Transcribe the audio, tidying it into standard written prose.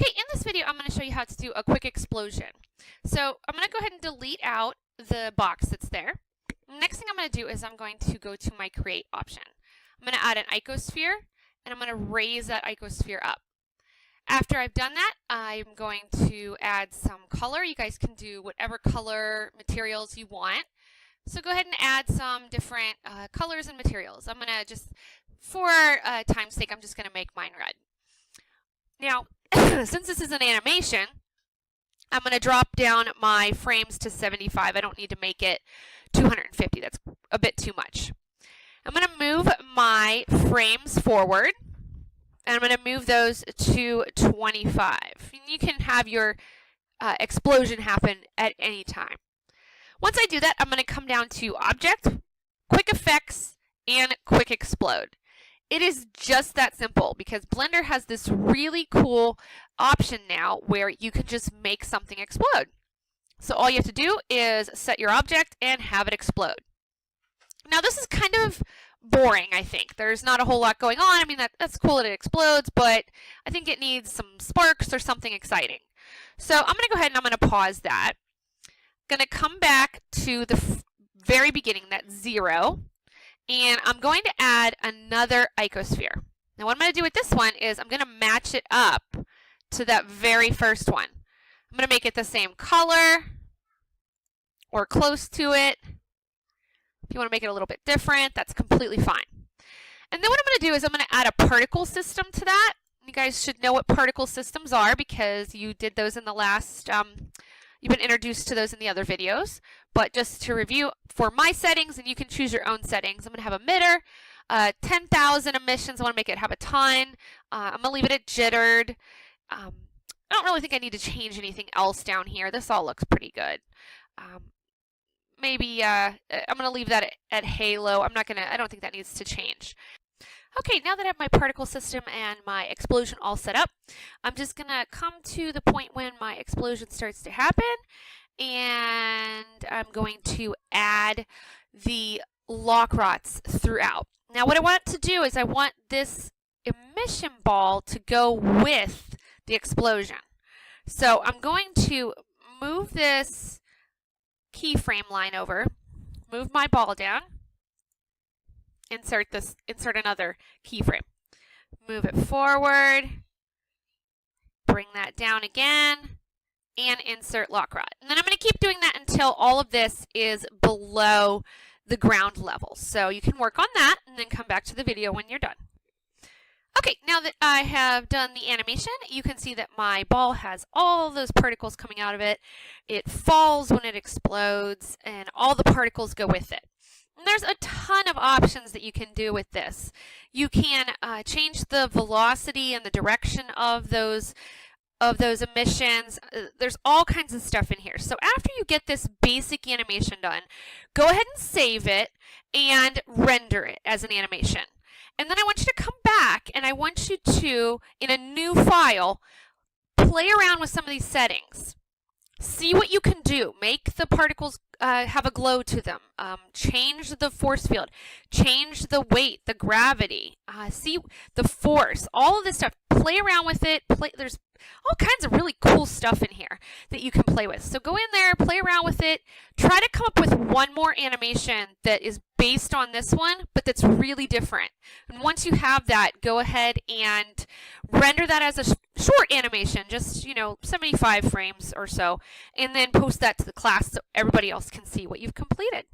Okay, in this video I'm going to show you how to do a quick explosion. So I'm going to go ahead and delete out the box that's there. Next thing I'm going to do is I'm going to go to my create option. I'm going to add an icosphere and I'm going to raise that icosphere up. After I've done that, I'm going to add some color. You guys can do whatever color materials you want. So go ahead and add some different colors and materials. I'm going to just, for time's sake, I'm just going to make mine red. Now, since this is an animation, I'm going to drop down my frames to 75. I don't need to make it 250. That's a bit too much. I'm going to move my frames forward, and I'm going to move those to 25. You can have your explosion happen at any time. Once I do that, I'm going to come down to Object, Quick Effects, and Quick Explode. It is just that simple because Blender has this really cool option now where you can just make something explode. So all you have to do is set your object and have it explode. Now this is kind of boring, I think. There's not a whole lot going on. I mean, that's cool that it explodes, but I think it needs some sparks or something exciting. So I'm going to go ahead and I'm going to pause that. I'm going to come back to the very beginning, that's 0. And I'm going to add another icosphere. Now what I'm going to do with this one is I'm going to match it up to that very first one. I'm going to make it the same color or close to it. If you want to make it a little bit different, that's completely fine. And then what I'm going to do is I'm going to add a particle system to that. You guys should know what particle systems are because you did those in the last you've been introduced to those in the other videos. But just to review, for my settings, and you can choose your own settings, I'm going to have emitter, 10,000 emissions. I want to make it have a ton. I'm going to leave it at jittered. I don't really think I need to change anything else down here. This all looks pretty good. Maybe I'm going to leave that at halo. I don't think that needs to change. Okay, now that I have my particle system and my explosion all set up, I'm just going to come to the point when my explosion starts to happen, and I'm going to add the lock rods throughout. Now what I want to do is I want this emission ball to go with the explosion. So I'm going to move this keyframe line over, move my ball down, insert another keyframe. Move it forward, bring that down again, and insert lock rod. And then I'm going to keep doing that until all of this is below the ground level. So you can work on that and then come back to the video when you're done. Okay, now that I have done the animation, you can see that my ball has all those particles coming out of it. It falls when it explodes, and all the particles go with it. And there's a ton of options that you can do with this. You can change the velocity and the direction of those emissions. There's all kinds of stuff in here. So after you get this basic animation done, go ahead and save it and render it as an animation. And then I want you to come back and I want you to, in a new file, play around with some of these settings. See what you can do. Make the particles have a glow to them. Change the force field. Change the weight, the gravity. See the force. All of this stuff. Play around with it. There's all kinds of really cool stuff in here that you can play with. So go in there, play around with it. Try to come up with one more animation that is based on this one, but that's really different. And once you have that, go ahead and render that as a short animation, just 75 frames or so, and then post that to the class so everybody else can see what you've completed.